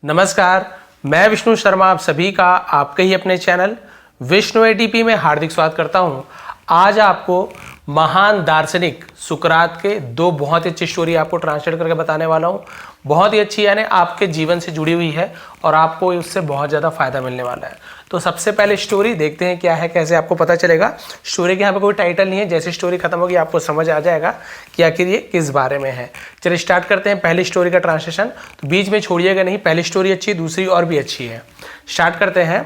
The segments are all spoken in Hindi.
नमस्कार, मैं विष्णु शर्मा आप सभी का आपके ही अपने चैनल विष्णु एटीपी में हार्दिक स्वागत करता हूं। आज आपको महान दार्शनिक सुकरात के दो बहुत ही अच्छी स्टोरी आपको ट्रांसलेट करके बताने वाला हूं। बहुत ही अच्छी, यानी आपके जीवन से जुड़ी हुई है और आपको उससे बहुत ज़्यादा फायदा मिलने वाला है। तो सबसे पहले स्टोरी देखते हैं क्या है, कैसे आपको पता चलेगा। स्टोरी के यहाँ पे कोई टाइटल नहीं है, जैसे स्टोरी खत्म होगी आपको समझ आ जाएगा कि आखिर ये किस बारे में है। चलिए स्टार्ट करते हैं पहली स्टोरी का ट्रांसलेशन। तो बीच में छोड़िएगा नहीं, पहली स्टोरी अच्छी, दूसरी और भी अच्छी है। स्टार्ट करते हैं।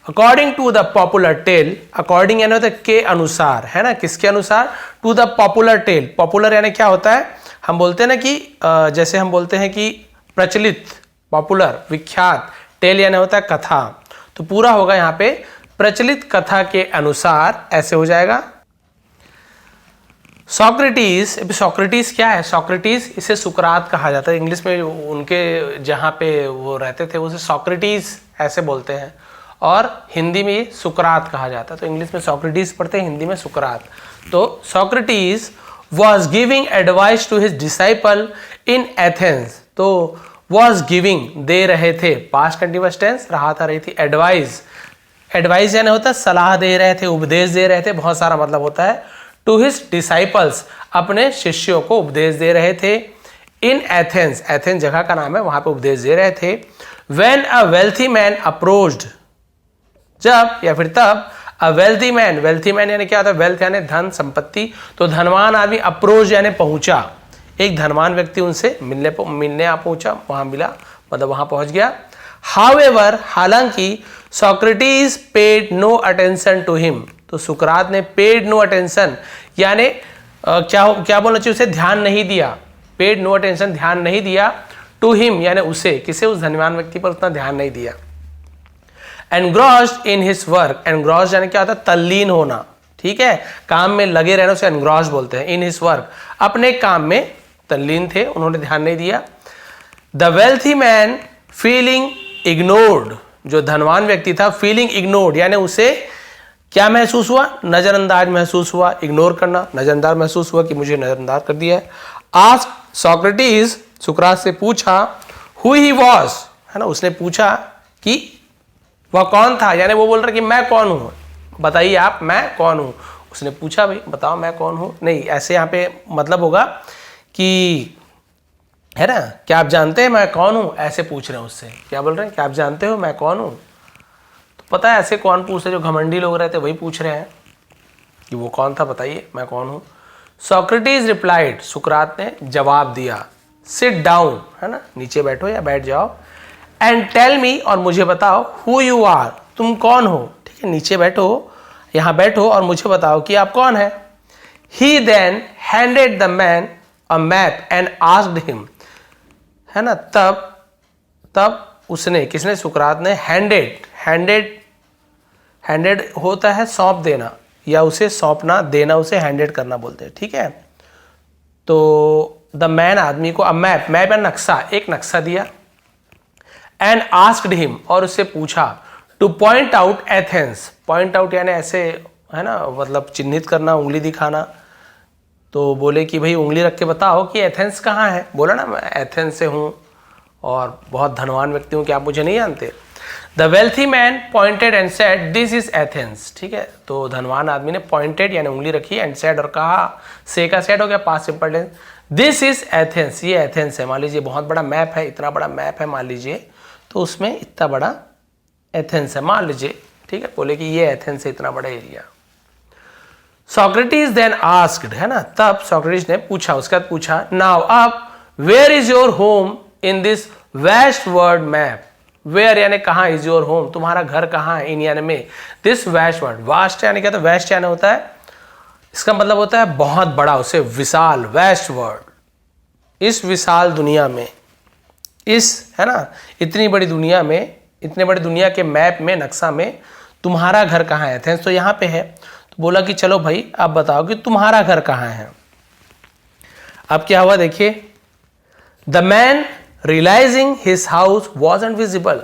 According to the popular tale, according यानी होता है के अनुसार, है ना, किसके अनुसार, to the popular tale. Popular यानी क्या होता है, हम बोलते हैं ना कि जैसे हम बोलते हैं कि प्रचलित, पॉपुलर, विख्यात, टेल यानी होता है कथा, तो पूरा होगा यहाँ पे प्रचलित कथा के अनुसार, ऐसे हो जाएगा। सॉक्रेटिस, सॉक्रेटिस क्या है, सॉक्रेटिस इसे सुकरात कहा जाता है। इंग्लिश में उनके जहाँ पे वो रहते थे उसे सॉक्रेटिस ऐसे बोलते हैं, और हिंदी में सुकरात कहा जाता है। तो इंग्लिश में सॉक्रेटिस पढ़ते हैं, हिंदी में सुकरात। तो Socrates was giving advice to his disciple in Athens। तो was giving, दे रहे थे, past continuous tense, रहा था, रही थी, advice, advice यानी होता है सलाह दे रहे थे, उपदेश दे रहे थे, बहुत सारा मतलब होता है। to his disciples, अपने शिष्यों को उपदेश दे रहे थे। in Athens, Athens जगह का नाम है, वहां पे उपदेश दे रहे थे। when a wealthy man approached, जब या फिर तब, अ वेल्थी मैन, वेल्थी मैन यानी क्या होता है, वेल्थ यानी धन, संपत्ति, तो धनवान आदमी, अप्रोच यानी पहुंचा, एक धनवान व्यक्ति उनसे मिलने आ पहुंचा, वहां मिला, मतलब वहां पहुंच गया। हाउएवर, हालांकि, Socrates paid no attention to him, तो सुकरात ने पेड नो अटेंशन यानी क्या बोलना चाहिए, उसे ध्यान नहीं दिया, पेड नो अटेंशन, ध्यान नहीं दिया, टू हिम यानी उसे, किसे, उस धनवान व्यक्ति पर उतना ध्यान नहीं दिया। Engrossed in his work, engrossed यानी क्या होता है, तल्लीन होना, ठीक है, काम में लगे रहना, उसे एनग्रॉस्ड बोलते हैं। इन हिज वर्क, अपने काम में तल्लीन थे, उन्होंने ध्यान नहीं दिया। The wealthy man feeling ignored, जो धनवान व्यक्ति था, फीलिंग इग्नोर्ड यानी उसे क्या महसूस हुआ, नजरअंदाज महसूस हुआ, इग्नोर करना, नजरअंदाज महसूस हुआ कि मुझे नजरअंदाज कर दिया है। आस्क्ड सॉक्रेटिस, सुकरात से पूछा, हु ही वॉज, है ना, उसने पूछा कि वह कौन था, यानी वो बोल रहा कि मैं कौन हूं, बताइए आप, मैं कौन हूं। उसने पूछा, भाई बताओ मैं कौन हूं, नहीं ऐसे यहां पे मतलब होगा कि, है ना, क्या आप जानते हैं मैं कौन हूं, ऐसे पूछ रहे हैं उससे, क्या बोल रहे हैं, क्या आप जानते हो मैं कौन हूं। तो पता है ऐसे कौन पूछते, जो घमंडी लोग रहते वही पूछ रहे हैं कि वो कौन था, बताइए मैं कौन हूं। सॉक्रेटिस रिप्लाइड, सुकरात ने जवाब दिया, सिट डाउन, है ना, नीचे बैठो या बैठ जाओ, एंड टेल मी, और मुझे बताओ, हु यू आर, तुम कौन हो, ठीक है, नीचे बैठो, यहां बैठो और मुझे बताओ कि आप कौन है। He then handed the man a map and asked him, है ना, तब उसने, किसने, सुकरात ने, हैंडेड होता है सौंप देना, या उसे सौंपना, देना उसे हैंडेड करना बोलते हैं, ठीक है। तो द मैन आदमी को, अ मैप, मैप या नक्शा, एक नक्शा दिया। एंड आस्क्ड हिम, और उससे पूछा, two point out Athens, point out यानी ऐसे, है ना, मतलब चिन्हित करना, उंगली दिखाना। तो बोले कि भाई उंगली रख के बताओ कि एथेंस कहाँ है। बोला ना मैं एथेंस से हूँ और बहुत धनवान व्यक्ति हूँ, कि आप मुझे नहीं जानते। The wealthy man pointed and said this is Athens, ठीक है, तो धनवान आदमी ने पॉइंटेड यानी उंगली रखी, एंड सेड और कहा, से का सेड हो गया past simple tense, this is Athens, ये एथेंस है। मान लीजिए बहुत बड़ा मैप है, इतना बड़ा मैप है मान लीजिए, तो उसमें इतना बड़ा एथेंस है मान लीजिए, ठीक है, बोले कि ये एथेंस है, इतना बड़ा एरिया। सॉक्रेटिस देन आस्क्ड, है ना, तब सॉक्रेटिस ने पूछा, उसके बाद पूछा, नाउ अब, where is your home in this vast world map, where यानी कहाँ, इज योर होम, तुम्हारा घर कहाँ है, इन यानी में, दिस वेस्ट वर्ल्ड, वास्ट यानी क्या, तो वेस्ट यानी होता है, इसका मतलब होता है बहुत बड़ा, उसे विशाल, वेस्ट वर्ल्ड, इस विशाल दुनिया में, इस, है ना, इतनी बड़ी दुनिया में, इतने बड़ी दुनिया के मैप में, नक्शा में तुम्हारा घर कहाँ है, एथेंस तो यहाँ पे है। तो बोला कि चलो भाई आप बताओ कि तुम्हारा घर कहाँ है। अब क्या हुआ देखिए, the man realising his house wasn't visible,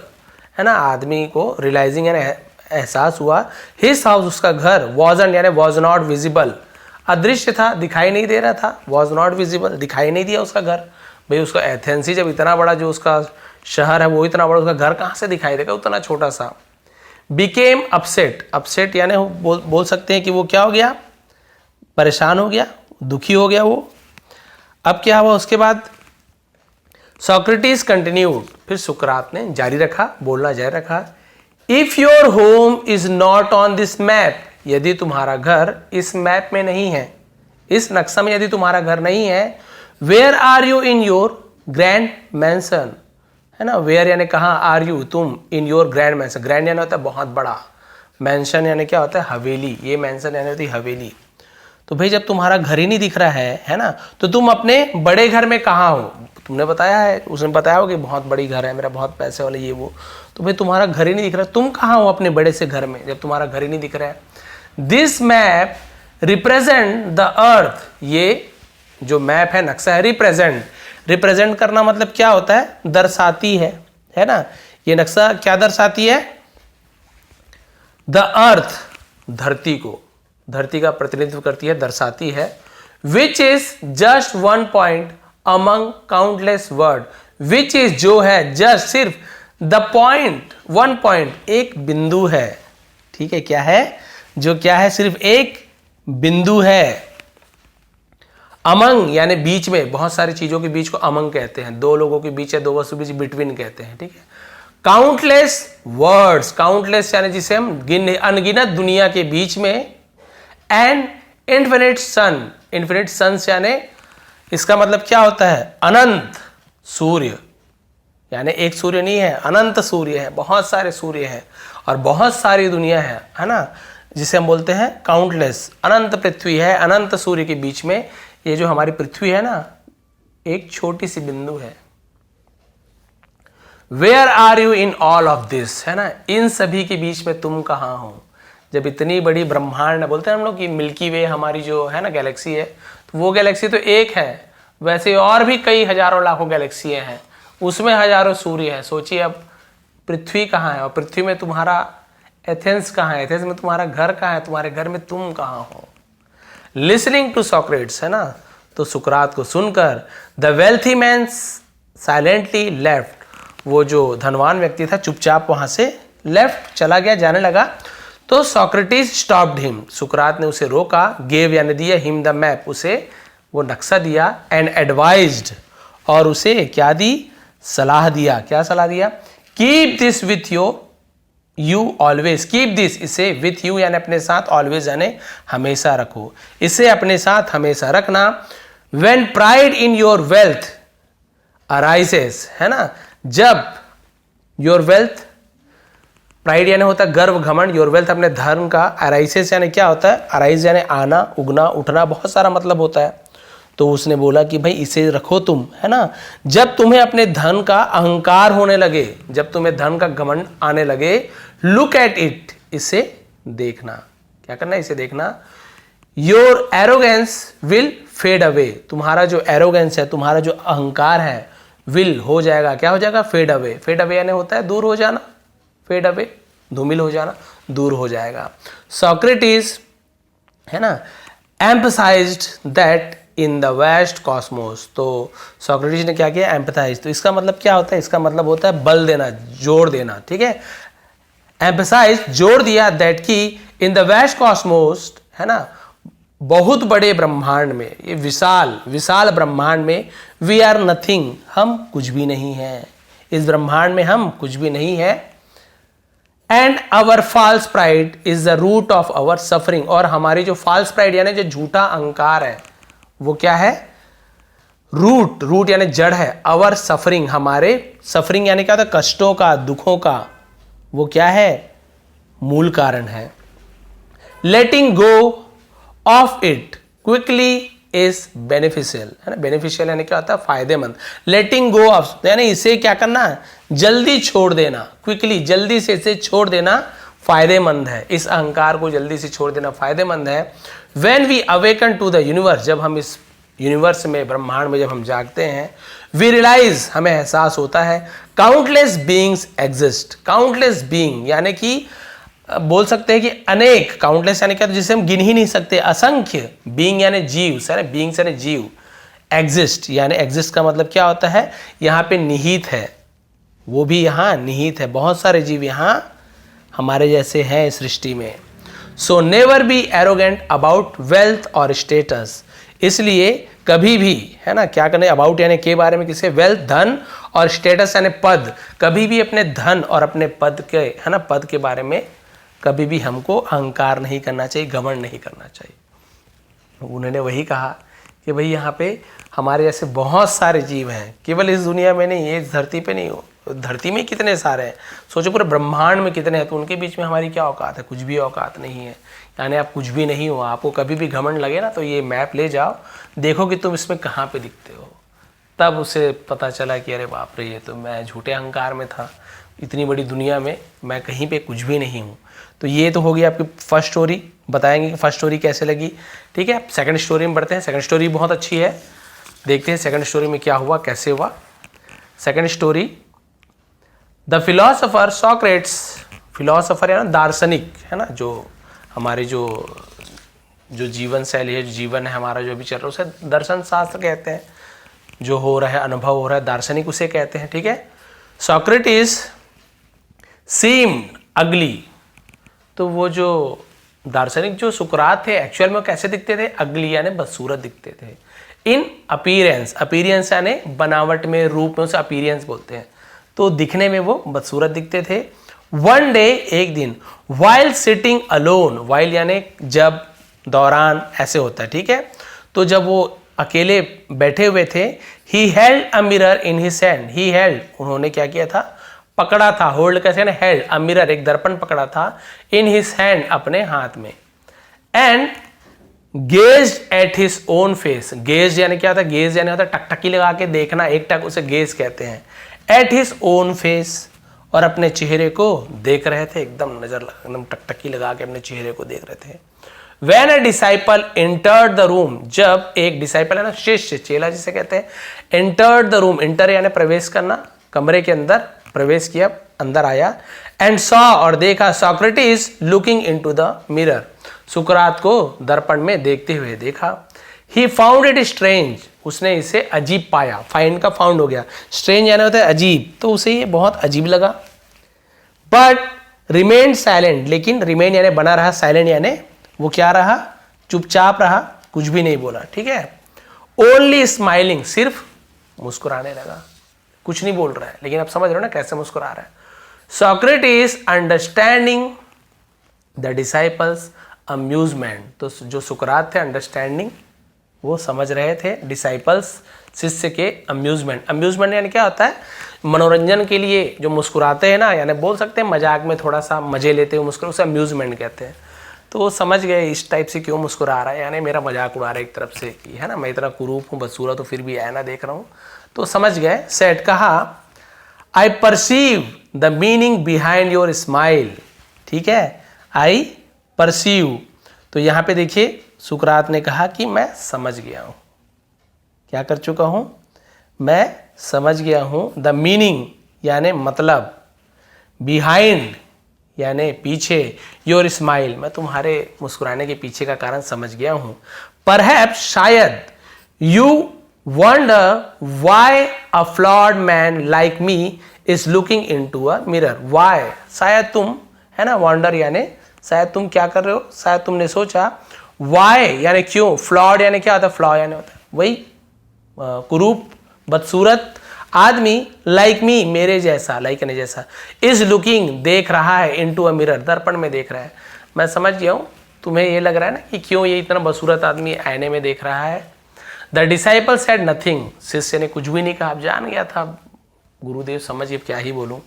है ना, आदमी को रियलाइजिंग यानी एहसास हुआ, हिज हाउस, उसका घर, वॉजंट यानी वॉज नॉट विजिबल, अदृश्य था, दिखाई नहीं दे रहा था, वॉज नॉट विजिबल, दिखाई नहीं दिया उसका घर। भाई उसका एथेंस ही जब इतना बड़ा जो उसका शहर है वो इतना बड़ा, उसका घर कहाँ से दिखाई देगा उतना छोटा सा। बिकेम अपसेट, अपसेट यानी बोल सकते हैं कि वो क्या हो गया, परेशान हो गया, दुखी हो गया वो। अब क्या हुआ उसके बाद, सॉक्रेटिस कंटिन्यूड, फिर सुकरात ने जारी रखा, बोलना जारी रखा। If your home is not on this map, यदि तुम्हारा घर इस मैप में नहीं है, इस नक्शा में यदि तुम्हारा घर नहीं है, where are you in your grand mansion, है ना, वेयर यानी कहाँ, आर यू तुम, in your grand mansion, grand यानी होता है बहुत बड़ा, मैंशन यानी क्या होता है, हवेली, ये मैंसन यानी होती है हवेली। तो भाई जब तुम्हारा घर ही नहीं दिख रहा है ना, तो तुम अपने बड़े घर में कहाँ हो, तुमने बताया है, उसने बताया हो कि बहुत बड़ी घर है मेरा, बहुत पैसे वाले ये वो, तो भाई तुम्हारा घर ही नहीं दिख रहा, तुम कहाँ हो अपने बड़े से घर में जब तुम्हारा घर ही नहीं दिख रहा है। This map represent the earth, ये जो मैप है, नक्शा है, रिप्रेजेंट करना मतलब क्या होता है, दर्शाती है ना, ये नक्शा क्या दर्शाती है, द अर्थ, धरती को, धरती का प्रतिनिधित्व करती है, दर्शाती है। Which is just one point among countless word, which is जो है, जस्ट सिर्फ, द पॉइंट वन पॉइंट, एक बिंदु है, ठीक है, क्या है, जो क्या है, सिर्फ एक बिंदु है। अमंग यानी बीच में, बहुत सारी चीजों के बीच को अमंग कहते हैं, दो लोगों के बीच या दो वस्तु के बीच बिटवीन कहते हैं, ठीक है। काउंटलेस वर्ड्स, काउंटलेस यानी जिसे हम अनगिनत दुनिया के बीच में, and infinite sun, infinite suns यानी इसका मतलब क्या होता है, अनंत सूर्य, यानी एक सूर्य नहीं है, अनंत सूर्य है, बहुत सारे सूर्य हैं और बहुत सारी दुनिया है ना, जिसे हम बोलते हैं काउंटलेस, अनंत पृथ्वी है, अनंत सूर्य के बीच में ये जो हमारी पृथ्वी है ना, एक छोटी सी बिंदु है। Where are you in all of this, है ना, इन सभी के बीच में तुम कहाँ हो। जब इतनी बड़ी ब्रह्मांड, बोलते हैं हम लोग कि मिल्की वे हमारी जो है ना गैलेक्सी है, तो वो गैलेक्सी तो एक है, वैसे और भी कई हजारों लाखों गैलेक्सियां हैं, उसमें हजारों सूर्य है। सोचिए अब पृथ्वी कहाँ है, और पृथ्वी में तुम्हारा एथेंस कहाँ है, एथेंस में तुम्हारा घर कहाँ है, तुम्हारे घर में तुम कहाँ हो। लिसनिंग टू सॉक्रेट्स, है ना, तो सुकरात को सुनकर, the wealthy man silently left, वो जो धनवान व्यक्ति था चुपचाप वहां से लेफ्ट चला गया, जाने लगा। तो सॉक्रेटिस स्टॉप्ड हिम, सुकरात ने उसे रोका, गेव यानी दिया, हिम द मैप, उसे वो नक्शा दिया, एंड एडवाइज्ड, और उसे क्या दी, सलाह दिया, क्या सलाह दिया, keep this with you always, keep this, इसे विथ यू यानी अपने साथ, ऑलवेज यानी हमेशा रखो, इसे अपने साथ हमेशा रखना। When pride in your wealth arises, है ना, जब योर वेल्थ, प्राइड यानी होता है गर्व घमंड, योर वेल्थ अपने धर्म का, अराइजेस यानी क्या होता है, अराइज यानी आना, उगना, उठना, बहुत सारा मतलब होता है। तो उसने बोला कि भाई इसे रखो तुम, है ना, जब तुम्हें अपने धन का अहंकार होने लगे, जब तुम्हें धन का घमंड आने लगे, लुक एट इट, इसे देखना, क्या करना, इसे देखना। Your arrogance will fade away, तुम्हारा जो एरोगेंस है, तुम्हारा जो अहंकार है, विल हो जाएगा, क्या हो जाएगा, फेड अवे, फेड अवे यानी होता है दूर हो जाना, फेड अवे धूमिल हो जाना, दूर हो जाएगा। सॉक्रेटिस, है ना, emphasised that in the vast cosmos, तो सॉक्रेटिस ने क्या किया, एम्पथाइज, तो इसका मतलब क्या होता है, इसका मतलब होता है बल देना, जोड़ देना, ठीक है, एम्फसाइज, जोड़ दिया, दैट की इन द वेस्ट कॉस्मोस, है ना, बहुत बड़े ब्रह्मांड में, ये विशाल विशाल ब्रह्मांड में, वी आर नथिंग, हम कुछ भी नहीं है, इस ब्रह्मांड में हम कुछ भी नहीं है। And our false pride is the root of our suffering, और हमारी जो फॉल्स प्राइड यानी जो झूठा अहंकार है, वो क्या है, रूट, रूट यानी जड़ है, आवर सफरिंग, हमारे सफरिंग यानी क्या था, कष्टों का, दुखों का, वो क्या है, मूल कारण है। Letting go of it quickly is beneficial, है ना, बेनिफिशियल यानी क्या होता है, फायदेमंद। लेटिंग गो ऑफ यानी इसे क्या करना है, जल्दी छोड़ देना, क्विकली, जल्दी से इसे छोड़ देना फायदेमंद है, इस अहंकार को जल्दी से छोड़ देना फायदेमंद है। When we awaken to the universe, जब हम इस यूनिवर्स में, ब्रह्मांड में जब हम जागते हैं, वी रियलाइज, हमें एहसास होता है, countless beings exist, countless being यानी कि बोल सकते हैं कि अनेक, काउंटलेस यानी क्या, जिसे हम गिन ही नहीं सकते, असंख्य, बीइंग यानी जीव, है ना, बीइंग्स यानी जीव, एग्जिस्ट यानी, एग्जिस्ट का मतलब क्या होता है, यहाँ पे निहित है, वो भी यहाँ निहित है, बहुत सारे जीव यहाँ हमारे जैसे हैं इस सृष्टि में। So never be arrogant about wealth और स्टेटस, इसलिए कभी भी, है ना, क्या करने, अबाउट यानी के बारे में, किसे, वेल्थ धन, और स्टेटस यानी पद, कभी भी अपने धन और अपने पद के, है ना, पद के बारे में कभी भी हमको अहंकार नहीं करना चाहिए, घमंड नहीं करना चाहिए। उन्होंने वही कहा कि भाई यहाँ पे हमारे जैसे बहुत सारे जीव हैं, केवल इस दुनिया में नहीं, ये धरती पे नहीं हो, धरती में कितने सारे हैं, सोचो पूरे ब्रह्मांड में कितने हैं, तो उनके बीच में हमारी क्या औकात है, कुछ भी औकात नहीं है। यानी आप कुछ भी नहीं हो, आपको कभी भी घमंड लगे ना, तो ये मैप ले जाओ, देखो कि तुम इसमें कहाँ पे दिखते हो, तब उसे पता चला कि अरे बाप रे, ये तो मैं झूठे अहंकार में था, इतनी बड़ी दुनिया में मैं कहीं पे कुछ भी नहीं हूँ। तो ये तो हो गई आपकी फर्स्ट स्टोरी, बताएंगे कि फर्स्ट स्टोरी कैसे लगी। ठीक है, सेकंड स्टोरी में बढ़ते हैं। सेकंड स्टोरी बहुत अच्छी है, देखते हैं सेकंड स्टोरी में क्या हुआ, कैसे हुआ। Second story, the philosopher Socrates, philosopher है ना, दार्शनिक, है ना, जो हमारे जो जीवन शैली है, जो जीवन है हमारा, जो भी चल रहा है, उसे दर्शन शास्त्र कहते हैं, जो हो रहा है, अनुभव हो रहा है, दार्शनिक उसे कहते हैं। ठीक है, सॉक्रेटिस सीम्ड अगली, तो वो जो दार्शनिक जो सुकरात थे, एक्चुअल में वो कैसे दिखते थे, अगली यानी बदसूरत दिखते थे। इन अपीयरेंस, अपीयरेंस यानी बनावट में, रूप में, उसे अपीयरेंस बोलते हैं, तो दिखने में वो बदसूरत दिखते थे। वन डे, एक दिन, वाइल सिटिंग अलोन, वाइल यानी जब, दौरान, ऐसे होता है। ठीक है, तो जब वो अकेले बैठे हुए थे, he held a mirror in his hand, he held, उन्होंने क्या किया था, पकड़ा था, होल्ड कैसे ना, हेल्ड अ मिरर, एक दर्पण पकड़ा था, इन हिज हैंड, अपने हाथ में, and gazed at his own face, gauge यानी क्या था, गेज यानी होता है टकटकी लगा के देखना, एक टक, उसे गेज कहते हैं, एट हिज ओन फेस, और अपने चेहरे को देख रहे थे, एकदम नजर एकदम टकटकी लगा के अपने चेहरे को देख रहे थे। When a disciple entered the room, जब एक डिसाइपल है ना, शिष्य, चेला जिसे कहते हैं, entered the room, enter यानी प्रवेश करना, कमरे के अंदर प्रवेश किया, अंदर आया, and saw, और देखा, Socrates looking into the mirror, सुकरात को दर्पण में देखते हुए देखा। He found it strange, उसने इसे अजीब पाया, फाइंड का फाउंड हो गया, स्ट्रेंज यानी होता है अजीब, तो उसे ये बहुत अजीब लगा। बट रिमेन साइलेंट, लेकिन रिमेन यानी बना रहा, साइलेंट यानी वो क्या रहा, चुपचाप रहा, कुछ भी नहीं बोला। ठीक है, ओनली स्माइलिंग, सिर्फ मुस्कुराने लगा, कुछ नहीं बोल रहा है, लेकिन आप समझ रहे हो ना कैसे मुस्कुरा रहा है। Socrates understanding the disciples amusement, तो जो सुकरात थे, अंडरस्टैंडिंग, वो समझ रहे थे डिसाइपल्स, शिष्य के अम्यूजमेंट, अम्यूजमेंट यानी क्या होता है, मनोरंजन के लिए जो मुस्कुराते हैं ना, यानी बोल सकते हैं मजाक में थोड़ा सा मजे लेते हुए मुस्कुरा, उसे अम्यूजमेंट कहते हैं। तो वो समझ गए इस टाइप से क्यों मुस्कुरा रहा है, यानी मेरा मजाक उड़ा रहा है एक तरफ से, कि है ना, मैं इतना कुरूप हूँ, बदसूरत, तो फिर भी आईना देख रहा हूँ, तो समझ गए। सेड, कहा, आई perceive the meaning behind your smile. ठीक है, आई परसीव, तो यहाँ पे देखिए सुकरात ने कहा कि मैं समझ गया हूँ, क्या कर चुका हूँ, मैं समझ गया हूँ, द मीनिंग यानी मतलब, बिहाइंड यानी पीछे, योर स्माइल, मैं तुम्हारे मुस्कुराने के पीछे का कारण समझ गया हूं। परहैप्स, शायद, you wonder why a flawed man like me is looking into a mirror, why, शायद तुम, है ना, वंडर यानी शायद तुम क्या कर रहे हो, शायद तुमने सोचा, व्हाई यानी क्यों, फ्लॉड यानी क्या होता है, फ्लॉ यानी होता है वही कुरूप, बदसूरत आदमी, लाइक मी, मेरे जैसा, लाइक ने जैसा, इज लुकिंग, देख रहा है, इनटू अ मिरर, दर्पण में देख रहा है। मैं समझ गया हूं, तुम्हें ये लग रहा है ना कि क्यों ये इतना बदसूरत आदमी आईने में देख रहा है। द डिसाइपल सेड नथिंग, शिष्य ने कुछ भी नहीं कहा, जान गया था गुरुदेव, समझिए क्या ही बोलूं।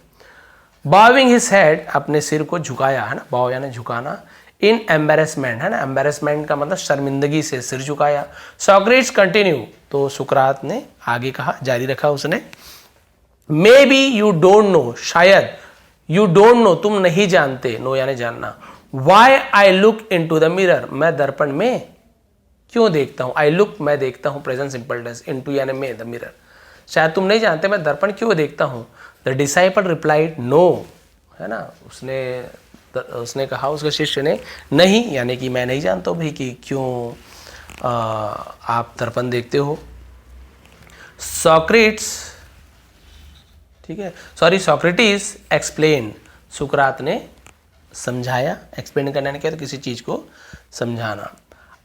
बॉविंग हिज हेड, अपने सिर को झुकाया, है ना, बॉव यानी झुकाना, इन एम्बेरसमेंट, है ना, एम्बेरसमेंट का मतलब शर्मिंदगी से सिर झुकाया। सॉक्रेटिस कंटिन्यू, तो सुकरात ने आगे कहा, जारी रखा उसने, maybe you don't know, शायद, यू डोंट नो, तुम नहीं जानते, नो यानी जानना, why I look into the mirror, मैं दर्पण में क्यों देखता हूं, आई लुक, मैं देखता हूं, present simple tense, into यानी में, द मिरर, शायद तुम नहीं जानते मैं दर्पण क्यों देखता हूं। द डिसाइपल रिप्लाइड नो, है ना, उसने कहा, उसके शिष्य ने, नहीं, यानी कि मैं नहीं जानता भाई कि क्यों आप दर्पण देखते हो। सॉक्रेटिस ठीक है, सॉरी, सॉक्रेटिस एक्सप्लेन, सुकरात ने समझाया, एक्सप्लेन करने ने क्या, तो किसी चीज को समझाना।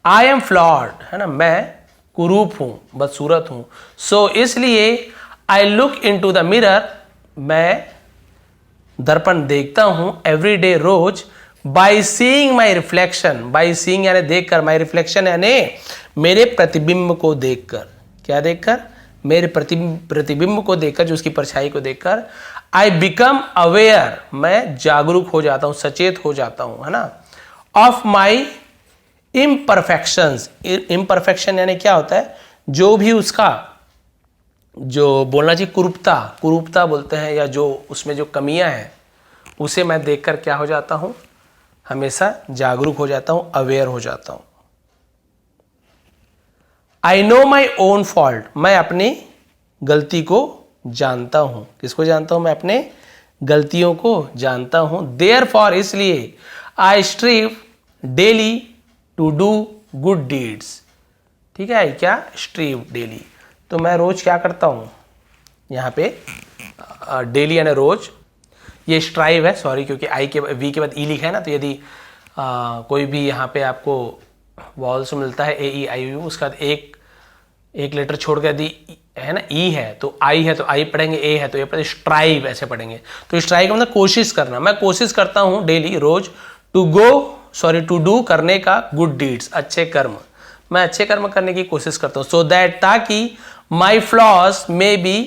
आई एम फ्लॉड, है ना, मैं कुरूप हूं, बदसूरत हूं, सो इसलिए I look into the mirror, मैं दर्पण देखता हूं एवरी डे, रोज, by seeing my reflection, by seeing यानी देखकर, माई रिफ्लेक्शन यानी मेरे प्रतिबिंब को देखकर, क्या देखकर, मेरे प्रतिबिंब को देखकर, जो उसकी परछाई को देखकर, आई बिकम अवेयर, मैं जागरूक हो जाता हूं, सचेत हो जाता हूं, है ना, ऑफ माई इम्परफेक्शंस, इम्परफेक्शन यानी क्या होता है, जो भी उसका, जो बोलना चाहिए कुरूपता बोलते हैं, या जो उसमें जो कमियां हैं, उसे मैं देखकर क्या हो जाता हूं, हमेशा जागरूक हो जाता हूं, अवेयर हो जाता हूं। I know my own fault, मैं अपनी गलती को जानता हूं, किसको जानता हूं, मैं अपने गलतियों को जानता हूं, देयर फॉर इसलिए, I strive daily to do good deeds, ठीक है, क्या, स्ट्रीव डेली, तो मैं रोज क्या करता हूं, यहां पे डेली यानी रोज, ये स्ट्राइव है, सॉरी, क्योंकि आई के वी के बाद ई लिखा है ना, तो यदि कोई भी यहाँ पे आपको वॉल्स मिलता है ए ई आई यू, उसका एक लेटर छोड़ कर यदि है ना ई है तो आई है, तो आई पढ़ेंगे, ए है तो ये पढ़ेंगे, स्ट्राइव ऐसे पढ़ेंगे। तो स्ट्राइव का मतलब कोशिश करना, मैं कोशिश करता हूँ डेली, रोज, टू डू करने का, गुड डीड्स, अच्छे कर्म, मैं अच्छे कर्म करने की कोशिश करता हूँ, सो दैट, ताकि माई फ्लॉज मे बी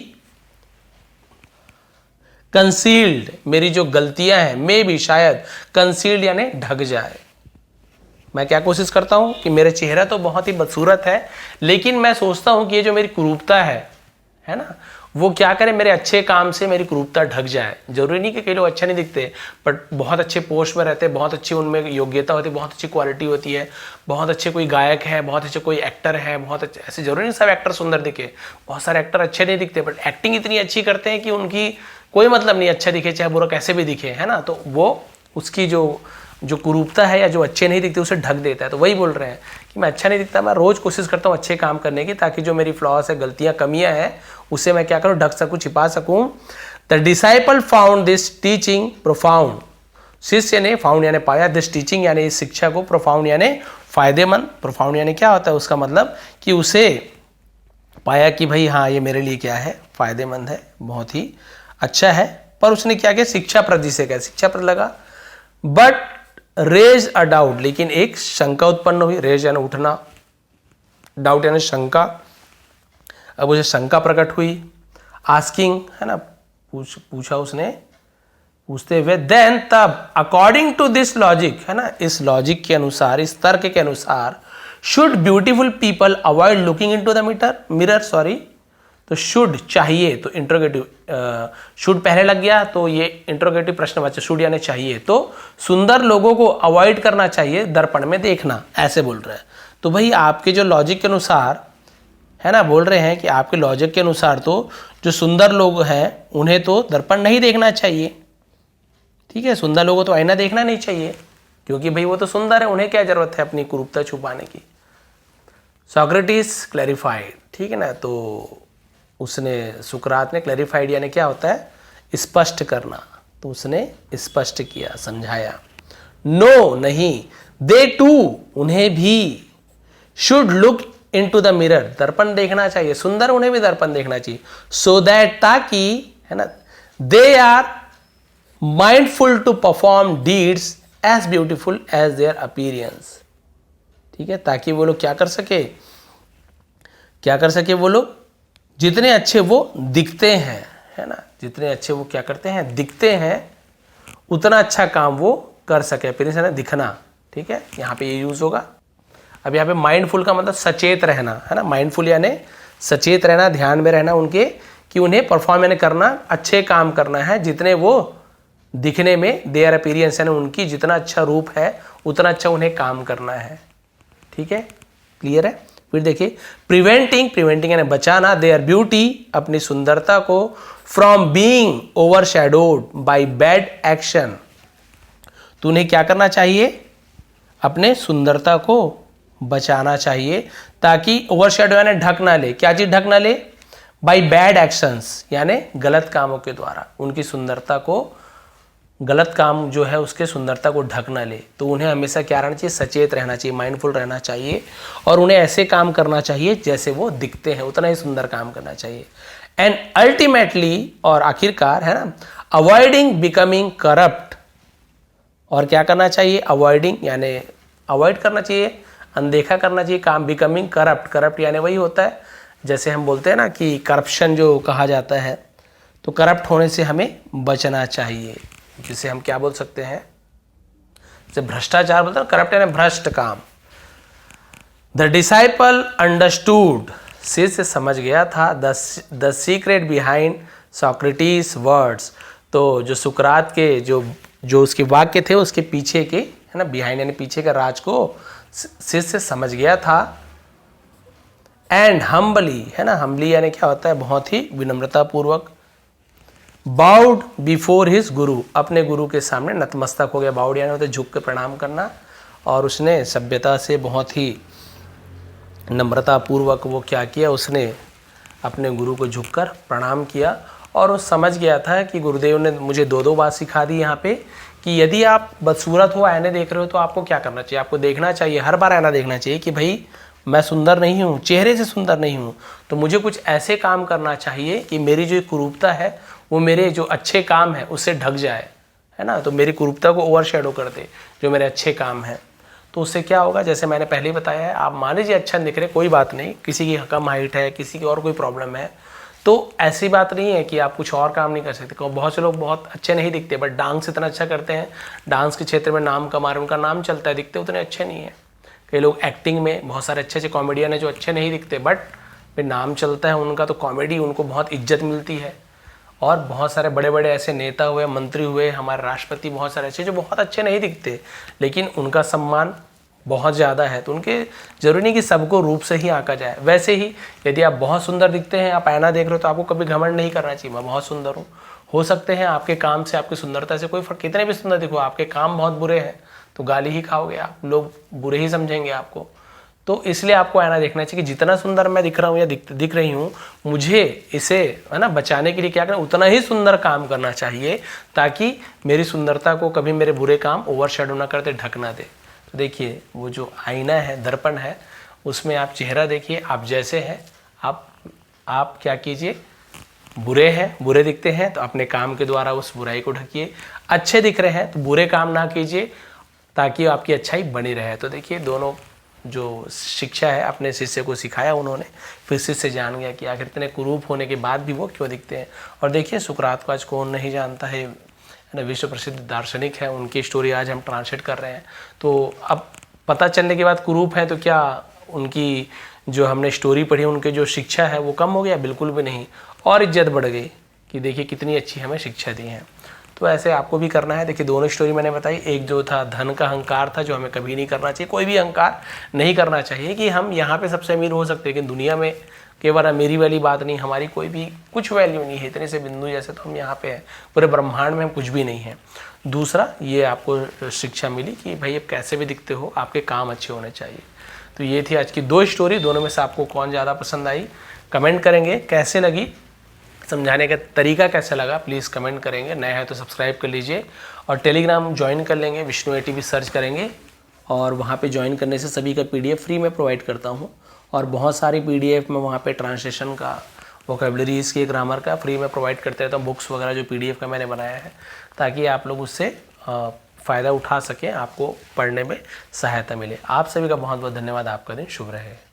कंसील्ड, मेरी जो गलतियां हैं, मे भी शायद, कंसील्ड यानी ढक जाए। मैं क्या कोशिश करता हूं कि मेरे चेहरा तो बहुत ही बदसूरत है, लेकिन मैं सोचता हूं कि ये जो मेरी कुरूपता है ना, वो क्या करे, मेरे अच्छे काम से मेरी कुरूपता ढक जाए। जरूरी नहीं कि कई लोग अच्छा नहीं दिखते, बट बहुत अच्छे पोस्ट में रहते हैं, बहुत अच्छी उनमें योग्यता होती है, बहुत अच्छी क्वालिटी होती है, बहुत अच्छे कोई गायक है, बहुत अच्छे कोई एक्टर है, बहुत अच्छे, ऐसे जरूरी नहीं सब एक्टर सुंदर दिखे, बहुत सारे एक्टर अच्छे नहीं दिखते, बट एक्टिंग इतनी अच्छी करते हैं कि उनकी कोई मतलब नहीं, अच्छा दिखे चाहे बुरा कैसे भी दिखे, है ना, तो वो उसकी जो कुरूपता है या जो अच्छे नहीं दिखते उसे ढक देता है। तो वही बोल रहे हैं कि मैं अच्छा नहीं दिखता, मैं रोज कोशिश करता हूँ अच्छे काम करने की, ताकि जो मेरी फ्लॉस है, गलतियां, कमियां हैं, उसे मैं क्या करूँ, ढक सकूँ, छिपा सकूँ। The disciple found this teaching profound, शिष्य ने, फाउंड यानी पाया, दिस टीचिंग यानी इस शिक्षा को, प्रोफाउंड यानी फायदेमंद, प्रोफाउंड यानी क्या होता है, उसका मतलब कि उसे पाया कि भाई हाँ ये मेरे लिए क्या है, फायदेमंद है, बहुत ही अच्छा है। पर उसने क्या किया, शिक्षाप्रद जिसे कहा, शिक्षाप्रद लगा, बट रेज अ डाउट, लेकिन एक शंका उत्पन्न हुई, रेज यानी उठना, डाउट यानी शंका, अब उसे शंका प्रकट हुई, आस्किंग, है ना, पूछा उसने, पूछते हुए, देन तब, अकॉर्डिंग टू दिस लॉजिक, है ना, इस लॉजिक के अनुसार, इस तर्क के अनुसार, should beautiful people avoid looking into the mirror, sorry, तो शुड चाहिए, तो इंट्रोगेटिव, शुड पहले लग गया तो ये इंट्रोगेटिव प्रश्नवाचक, शुड यानी चाहिए, तो सुंदर लोगों को अवॉइड करना चाहिए दर्पण में देखना, ऐसे बोल रहे हैं। तो भाई आपके जो लॉजिक के अनुसार, है ना, बोल रहे हैं कि आपके लॉजिक के अनुसार तो जो सुंदर लोग हैं उन्हें तो दर्पण नहीं देखना चाहिए, ठीक है, सुंदर लोगों तो आईना देखना नहीं चाहिए, क्योंकि भाई वो तो सुंदर है, उन्हें क्या जरूरत है अपनी कुरूपता छुपाने की। सॉक्रेटिस क्लैरिफाइड, ठीक है ना, तो उसने, सुकरात ने, क्लैरिफाइड यानी क्या होता है, स्पष्ट करना, तो उसने स्पष्ट किया, समझाया। नो नहीं, दे टू, उन्हें भी, should look into the mirror, दर्पण देखना चाहिए, सुंदर उन्हें भी दर्पण देखना चाहिए, सो दैट, ताकि, है ना, they are mindful to perform deeds as beautiful as their appearance, ठीक है, ताकि वो लोग क्या कर सके वो लोग जितने अच्छे वो दिखते हैं, है ना, जितने अच्छे वो क्या करते हैं, दिखते हैं, उतना अच्छा काम वो कर सके, अपीयरेंस है ना, दिखना, ठीक है, यहाँ पे ये यूज होगा। अब यहाँ पे माइंडफुल का मतलब सचेत रहना, है ना, माइंडफुल यानी सचेत रहना, ध्यान में रहना उनके, कि उन्हें परफॉर्म यानी करना, अच्छे काम करना है, जितने वो दिखने में, देयर अपीयरेंस यानी उनकी जितना अच्छा रूप है उतना अच्छा उन्हें काम करना है, ठीक है, क्लियर है। फिर देखिए, प्रिवेंटिंग यानी बचाना, देयर ब्यूटी, अपनी सुंदरता को, from being overshadowed by bad action, तो उन्हें क्या करना चाहिए, अपने सुंदरता को बचाना चाहिए, ताकि ओवरशैडो यानी ढक ना ले, क्या चीज ढक ना ले, बाई बैड एक्शंस, यानी गलत कामों के द्वारा उनकी सुंदरता को, गलत काम जो है उसके सुंदरता को ढक ना ले। तो उन्हें हमेशा क्या रहना चाहिए, सचेत रहना चाहिए, माइंडफुल रहना चाहिए, और उन्हें ऐसे काम करना चाहिए जैसे वो दिखते हैं, उतना ही सुंदर काम करना चाहिए। एंड अल्टीमेटली, और आखिरकार है ना, अवॉइडिंग बिकमिंग करप्ट, और क्या करना चाहिए, अवॉइडिंग यानी अवॉइड करना चाहिए, अनदेखा करना चाहिए काम, बिकमिंग करप्ट, करप्ट यानी वही होता है जैसे हम बोलते हैं ना कि करप्शन जो कहा जाता है, तो करप्ट होने से हमें बचना चाहिए, जिसे हम क्या बोल सकते हैं, जैसे भ्रष्टाचार बोलते हैं, करप्ट यानी भ्रष्ट काम। द डिसाइपल अंडरस्टूड, शिष्य समझ गया था, the secret behind Socrates words, तो जो सुकरात के जो उसके वाक्य थे उसके पीछे के, है ना, बिहाइंड यानी पीछे का राज को शिष्य समझ गया था। एंड हम्बली, है ना, हम्बली यानी क्या होता है, बहुत ही विनम्रता पूर्वक। बाउड बिफोर हिज गुरु, अपने गुरु के सामने नतमस्तक हो गया। बाउड यानी होता है झुक के प्रणाम करना, और उसने सभ्यता से बहुत ही नम्रता पूर्वक वो क्या किया, उसने अपने गुरु को झुककर प्रणाम किया। और वो समझ गया था कि गुरुदेव ने मुझे दो बात सिखा दी यहाँ पे, कि यदि आप बदसूरत हो, आईने देख रहे हो, तो आपको क्या करना चाहिए, आपको देखना चाहिए, हर बार आईना देखना चाहिए कि भाई मैं सुंदर नहीं हूँ, चेहरे से सुंदर नहीं हूँ, तो मुझे कुछ ऐसे काम करना चाहिए कि मेरी जो कुरूपता है वो मेरे जो अच्छे काम है उससे ढक जाए, है ना, तो मेरी कुरूपता को ओवरशैडो कर दे जो मेरे अच्छे काम हैं। तो उससे क्या होगा, जैसे मैंने पहले ही बताया है, आप मान लीजिए अच्छा दिख रहे, कोई बात नहीं, किसी की कम हाइट है, किसी की और कोई प्रॉब्लम है, तो ऐसी बात नहीं है कि आप कुछ और काम नहीं कर सकते। बहुत से लोग बहुत अच्छे नहीं दिखते बट डांस इतना अच्छा करते हैं, डांस के क्षेत्र में नाम कमा रहे, उनका नाम चलता है, दिखते उतने अच्छे नहीं है। कई लोग एक्टिंग में, बहुत सारे अच्छे अच्छे कॉमेडियन हैं जो अच्छे नहीं दिखते बट फिर नाम चलता है उनका, तो कॉमेडी उनको बहुत इज्जत मिलती है। और बहुत सारे बड़े बड़े ऐसे नेता हुए, मंत्री हुए, हमारे राष्ट्रपति, बहुत सारे अच्छे जो बहुत अच्छे नहीं दिखते लेकिन उनका सम्मान बहुत ज़्यादा है। तो उनके जरूरी नहीं कि सबको रूप से ही आंका जाए। वैसे ही यदि आप बहुत सुंदर दिखते हैं, आप आईना देख रहे हो, तो आपको कभी घमंड नहीं करना चाहिए मैं बहुत सुंदर हूँ। हो सकते हैं आपके काम से, आपकी सुंदरता से कोई फर्क, कितने भी सुंदर दिखो, आपके काम बहुत बुरे हैं तो गाली ही खाओगे आप, लोग बुरे ही समझेंगे आपको। तो इसलिए आपको आईना देखना चाहिए कि जितना सुंदर मैं दिख रहा हूँ या दिख रही हूँ, मुझे इसे, है ना, बचाने के लिए क्या करना, उतना ही सुंदर काम करना चाहिए ताकि मेरी सुंदरता को कभी मेरे बुरे काम ओवरशैडो ना करते, ढक ना दे। तो देखिए वो जो आईना है, दर्पण है, उसमें आप चेहरा देखिए, आप जैसे हैं, आप क्या कीजिए, बुरे हैं, बुरे दिखते हैं तो अपने काम के द्वारा उस बुराई को ढकिए, अच्छे दिख रहे हैं तो बुरे काम ना कीजिए ताकि आपकी अच्छाई बनी रहे। तो देखिए दोनों जो शिक्षा है अपने शिष्य को सिखाया उन्होंने, फिर शिष्य जान गया कि आखिर इतने कुरूप होने के बाद भी वो क्यों दिखते हैं। और देखिए सुकरात को आज कौन नहीं जानता है ना, विश्व प्रसिद्ध दार्शनिक है, उनकी स्टोरी आज हम ट्रांसलेट कर रहे हैं। तो अब पता चलने के बाद कुरूप है तो क्या उनकी जो हमने स्टोरी पढ़ी, उनके जो शिक्षा है वो कम हो गया? बिल्कुल भी नहीं, और इज्जत बढ़ गई कि देखिए कितनी अच्छी हमें शिक्षा दी है। तो ऐसे आपको भी करना है। देखिए दोनों स्टोरी मैंने बताई, एक जो था धन का अहंकार था जो हमें कभी नहीं करना चाहिए, कोई भी अहंकार नहीं करना चाहिए कि हम यहाँ पे सबसे अमीर हो सकते हैं लेकिन दुनिया में केवल मेरी वाली बात नहीं, हमारी कोई भी कुछ वैल्यू नहीं है, इतने से बिंदु जैसे तो हम यहाँ पे हैं, पूरे ब्रह्मांड में हम कुछ भी नहीं है। दूसरा ये आपको शिक्षा मिली कि भाई आप कैसे भी दिखते हो, आपके काम अच्छे होने चाहिए। तो ये थी आज की दो स्टोरी, दोनों में से आपको कौन ज़्यादा पसंद आई कमेंट करेंगे, कैसे लगी, समझाने का तरीका कैसा लगा प्लीज़ कमेंट करेंगे। नए हैं तो सब्सक्राइब कर लीजिए और टेलीग्राम ज्वाइन कर लेंगे, विष्णु ATV सर्च करेंगे और वहाँ पे ज्वाइन करने से सभी का PDF फ्री में प्रोवाइड करता हूँ। और बहुत सारी PDF में वहाँ पे ट्रांसलेशन का, वोकैबुलरीज़ के, ग्रामर का फ्री में प्रोवाइड करते रहता हूँ, बुक्स वगैरह जो PDF का मैंने बनाया है, ताकि आप लोग उससे फ़ायदा उठा सकें, आपको पढ़ने में सहायता मिले। आप सभी का बहुत बहुत धन्यवाद। आपका दिन शुभ रहे।